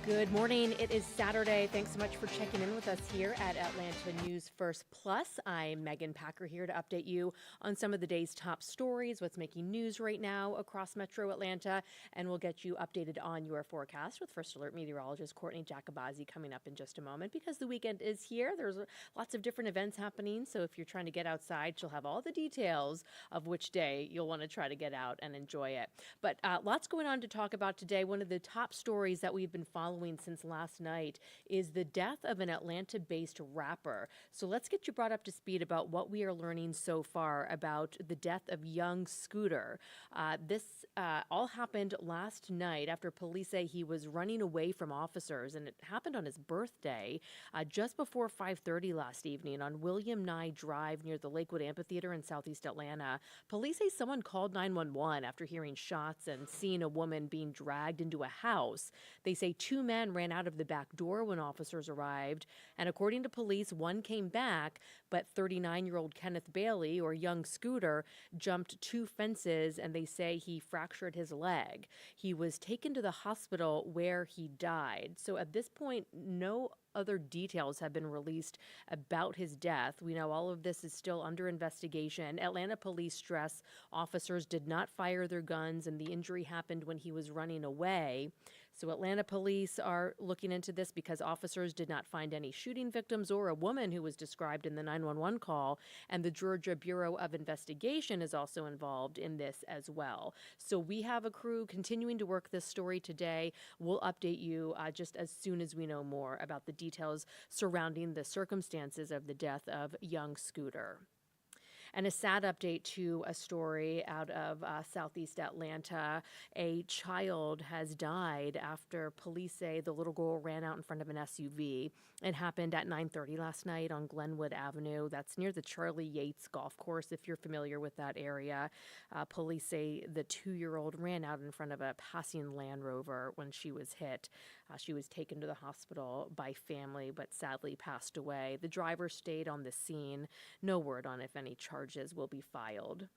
Good morning. It is Saturday. Thanks so much for checking in with us here at Atlanta News First Plus. I'm Megan Packer here to update you on some of the day's top stories, what's making news right now across Metro Atlanta, and we'll get you updated on your forecast with First Alert meteorologist Courtney Jacobazzi coming up in just a moment because the weekend is here. There's lots of different events happening, so if you're trying to get outside, she'll have all the details of which day you'll want to try to get out and enjoy it. But lots going on to talk about today. One of the top stories that we've been following since last night is the death of an Atlanta-based rapper. So let's get you brought up to speed about what we are learning so far about the death of young Scooter. This all happened last night after police say he was running away from officers, and it happened on his birthday just before 5:30 last evening on William Nye Drive near the Lakewood Amphitheater in southeast Atlanta. Police say someone called 911 after hearing shots and seeing a woman being dragged into a house. They say two men ran out of the back door when officers arrived, and according to police, one came back, but 39-year-old Kenneth Bailey, or young Scooter, jumped two fences, and they say he fractured his leg. He was taken to the hospital where he died. So at this point, no other details have been released about his death. We know all of this is still under investigation. Atlanta police stress officers did not fire their guns, and the injury happened when he was running away. So Atlanta police are looking into this because officers did not find any shooting victims or a woman who was described in the 911 call. And the Georgia Bureau of Investigation is also involved in this as well. So we have a crew continuing to work this story today. We'll update you just as soon as we know more about the details surrounding the circumstances of the death of young Scooter. And a sad update to a story out of southeast Atlanta. A child has died after police say the little girl ran out in front of an SUV. It happened at 9:30 last night on Glenwood Avenue. That's near the Charlie Yates Golf Course, if you're familiar with that area. Police say the 2-year-old ran out in front of a passing Land Rover when she was hit. She was taken to the hospital by family, but sadly passed away. The driver stayed on the scene. No word on if any charges will be filed.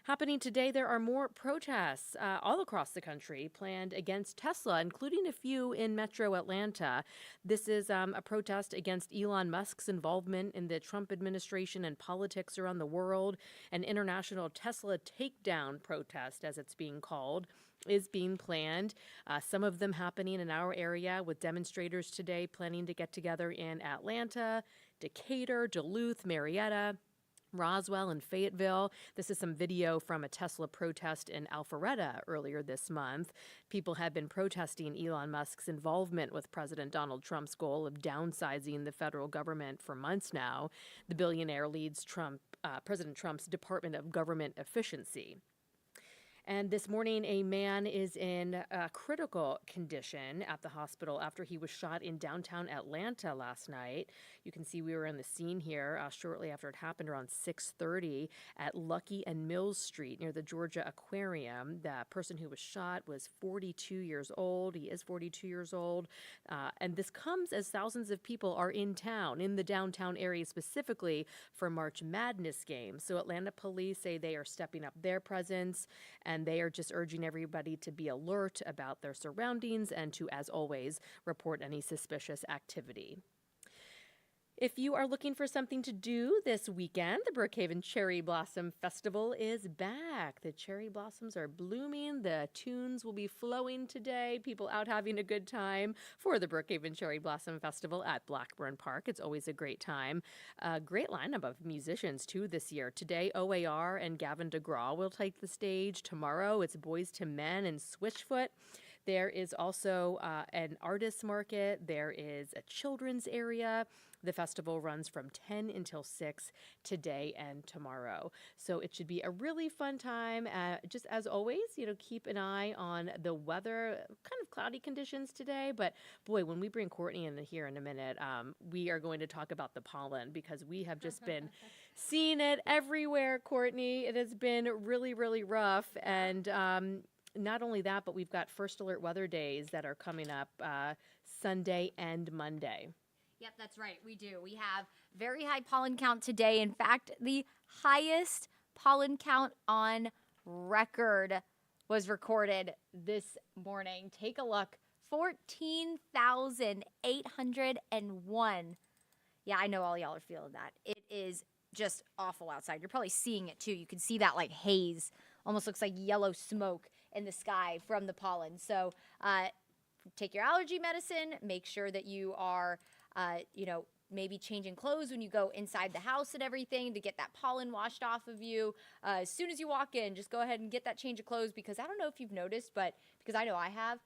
Happening today, there are more protests all across the country planned against Tesla, including a few in Metro Atlanta. This is a protest against Elon Musk's involvement in the Trump administration and politics around the world. An international Tesla takedown protest, as it's being called, is being planned. Some of them happening in our area with demonstrators today planning to get together in Atlanta, Decatur, Duluth, Marietta, Roswell, and Fayetteville. This is some video from a Tesla protest in Alpharetta earlier this month. People have been protesting Elon Musk's involvement with President Donald Trump's goal of downsizing the federal government for months now. The billionaire leads President Trump's Department of Government Efficiency. And this morning, a man is in a critical condition at the hospital after he was shot in downtown Atlanta last night. You can see we were on the scene here shortly after it happened around 6:30 at Lucky and Mills Street near the Georgia Aquarium. The person who was shot was 42 years old. He is 42 years old. And this comes as thousands of people are in town, in the downtown area specifically for March Madness games. So Atlanta police say they are stepping up their presence, and they are just urging everybody to be alert about their surroundings and to, as always, report any suspicious activity. If you are looking for something to do this weekend, the Brookhaven Cherry Blossom Festival is back. The cherry blossoms are blooming. The tunes will be flowing today. People out having a good time for the Brookhaven Cherry Blossom Festival at Blackburn Park. It's always a great time. A great lineup of musicians, too, this year. Today, OAR and Gavin DeGraw will take the stage. Tomorrow, it's Boys to Men and Switchfoot. There is also an artist market. There is a children's area. The festival runs from 10 until 6 today and tomorrow. So it should be a really fun time. Just as always, keep an eye on the weather. Kind of cloudy conditions today, but boy, when we bring Courtney in here in a minute, we are going to talk about the pollen because we have just been seeing it everywhere, Courtney. It has been really, really rough. And not only that, but we've got First Alert weather days that are coming up Sunday and Monday. Yep, that's right. We do. We have very high pollen count today. In fact, the highest pollen count on record was recorded this morning. Take a look 14,801. Yeah, I know all y'all are feeling that. It is just awful outside. You're probably seeing it too. You can see that like haze, almost looks like yellow smoke in the sky from the pollen. So take your allergy medicine. Make sure that you are, maybe changing clothes when you go inside the house and everything to get that pollen washed off of you. As soon as you walk in, just go ahead and get that change of clothes, because I don't know if you've noticed, but because I know I have,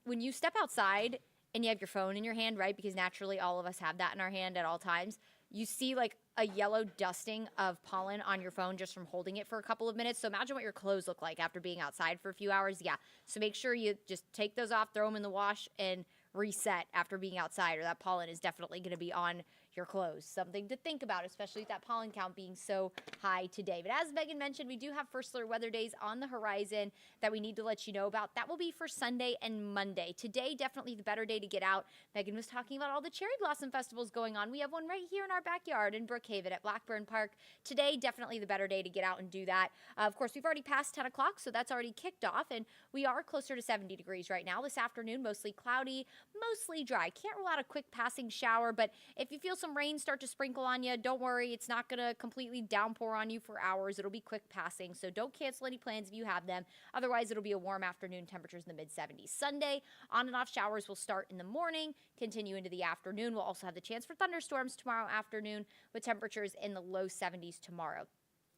when you step outside and you have your phone in your hand, right? Because naturally all of us have that in our hand at all times. You see like a yellow dusting of pollen on your phone just from holding it for a couple of minutes. So imagine what your clothes look like after being outside for a few hours. Yeah. So make sure you just take those off, throw them in the wash, and reset after being outside, or that pollen is definitely going to be on your clothes. Something to think about, especially with that pollen count being so high today. But as Megan mentioned, we do have first alert weather days on the horizon that we need to let you know about. That will be for Sunday and Monday. Today, definitely the better day to get out. Megan was talking about all the cherry blossom festivals going on. We have one right here in our backyard in Brookhaven at Blackburn Park. Today, definitely the better day to get out and do that. Of course, we've already passed 10 o'clock, so that's already kicked off, and we are closer to 70 degrees right now. This afternoon, mostly cloudy, mostly dry. Can't rule out a quick passing shower, but if you feel some rain start to sprinkle on you, don't worry. It's not going to completely downpour on you for hours. It'll be quick passing, so don't cancel any plans if you have them. Otherwise, it'll be a warm afternoon, temperatures in the mid-70s. Sunday, on and off showers will start in the morning, continue into the afternoon. We'll also have the chance for thunderstorms tomorrow afternoon with temperatures in the low 70s tomorrow.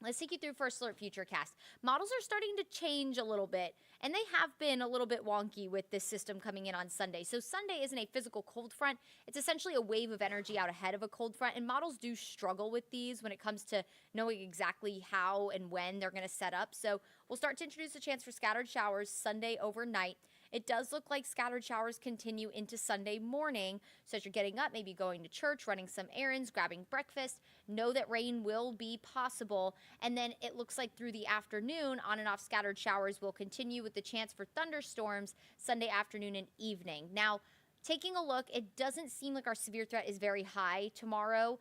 Let's take you through First Alert Futurecast. Models are starting to change a little bit, and they have been a little bit wonky with this system coming in on Sunday. So Sunday isn't a physical cold front. It's essentially a wave of energy out ahead of a cold front, and models do struggle with these when it comes to knowing exactly how and when they're going to set up. So we'll start to introduce a chance for scattered showers Sunday overnight. It does look like scattered showers continue into Sunday morning. So as you're getting up, maybe going to church, running some errands, grabbing breakfast, know that rain will be possible. And then it looks like through the afternoon, on and off scattered showers will continue with the chance for thunderstorms Sunday afternoon and evening. Now, taking a look, it doesn't seem like our severe threat is very high tomorrow.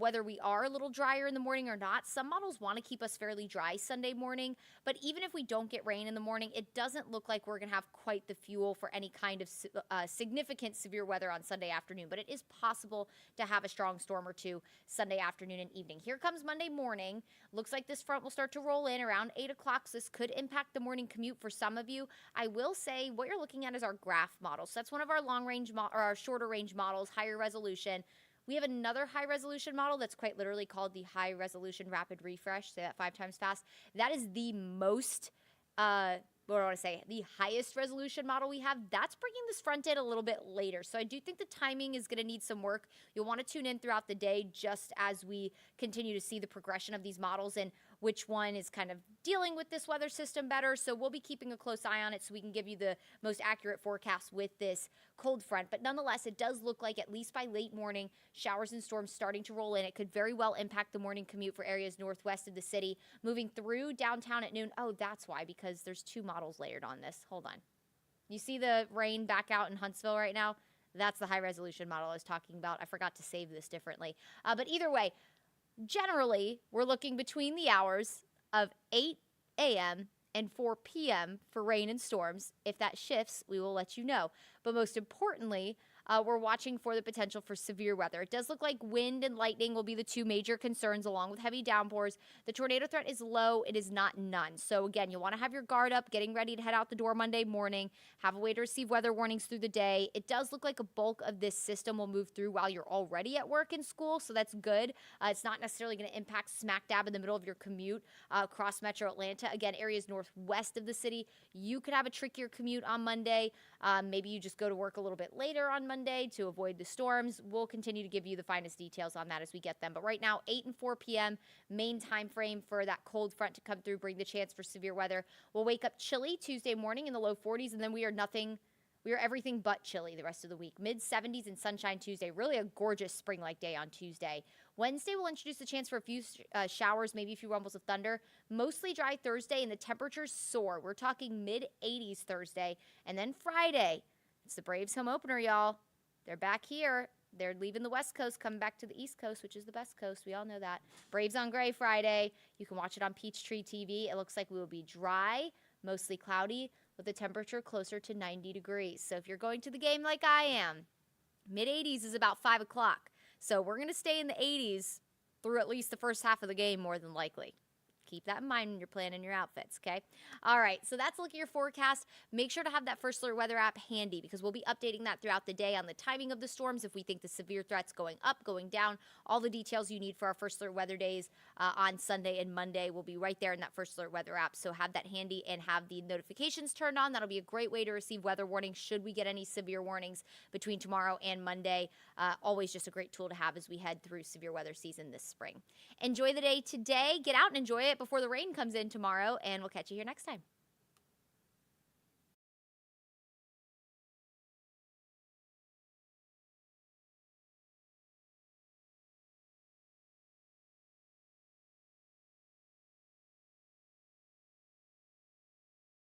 Whether we are a little drier in the morning or not, some models want to keep us fairly dry Sunday morning. But even if we don't get rain in the morning, it doesn't look like we're going to have quite the fuel for any kind of significant severe weather on Sunday afternoon. But it is possible to have a strong storm or two Sunday afternoon and evening. Here comes Monday morning. Looks like this front will start to roll in around 8 o'clock. So this could impact the morning commute for some of you. I will say what you're looking at is our graph model. So that's one of our long range or our shorter range models, higher resolution. We have another high resolution model that's quite literally called the high resolution rapid refresh. Say that 5 times fast. That is the most, what do I want to say, the highest resolution model we have. That's bringing this front in a little bit later. So I do think the timing is going to need some work. You'll want to tune in throughout the day just as we continue to see the progression of these models and which one is kind of dealing with this weather system better. So we'll be keeping a close eye on it so we can give you the most accurate forecast with this cold front. But nonetheless, it does look like at least by late morning, showers and storms starting to roll in. It could very well impact the morning commute for areas northwest of the city. Moving through downtown at noon. Oh, that's why, because there's 2 models layered on this. Hold on. You see the rain back out in Huntsville right now? That's the high resolution model I was talking about. I forgot to save this differently. But either way, generally, we're looking between the hours of 8 a.m. and 4 p.m. for rain and storms. If that shifts, we will let you know. But most importantly, we're watching for the potential for severe weather. It does look like wind and lightning will be the 2 major concerns along with heavy downpours. The tornado threat is low. It is not none. So again, you'll want to have your guard up, getting ready to head out the door Monday morning, have a way to receive weather warnings through the day. It does look like a bulk of this system will move through while you're already at work and school, so that's good. It's not necessarily going to impact smack dab in the middle of your commute across metro Atlanta. Again, areas northwest of the city, you could have a trickier commute on Monday. Maybe you just go to work a little bit later on Monday to avoid the storms. We'll continue to give you the finest details on that as we get them. But right now, 8 and 4 p.m., main time frame for that cold front to come through, bring the chance for severe weather. We'll wake up chilly Tuesday morning in the low 40s, and then we are everything but chilly the rest of the week. Mid-70s and sunshine Tuesday. Really a gorgeous spring-like day on Tuesday. Wednesday, we'll introduce a chance for a few showers, maybe a few rumbles of thunder. Mostly dry Thursday, and the temperatures soar. We're talking mid-80s Thursday. And then Friday, it's the Braves home opener, y'all. They're back here. They're leaving the West Coast, coming back to the East Coast, which is the best coast. We all know that. Braves on Gray Friday. You can watch it on Peachtree TV. It looks like we will be dry, mostly cloudy, with a temperature closer to 90 degrees. So if you're going to the game like I am, mid-80s is about 5 o'clock. So we're going to stay in the 80s through at least the first half of the game, more than likely. Keep that in mind when you're planning your outfits, okay? All right, so that's a look at your forecast. Make sure to have that First Alert weather app handy because we'll be updating that throughout the day on the timing of the storms, if we think the severe threat's going up, going down, all the details you need for our First Alert weather days on Sunday and Monday will be right there in that First Alert weather app. So have that handy and have the notifications turned on. That'll be a great way to receive weather warnings should we get any severe warnings between tomorrow and Monday. Always just a great tool to have as we head through severe weather season this spring. Enjoy the day today. Get out and enjoy it before the rain comes in tomorrow, and we'll catch you here next time.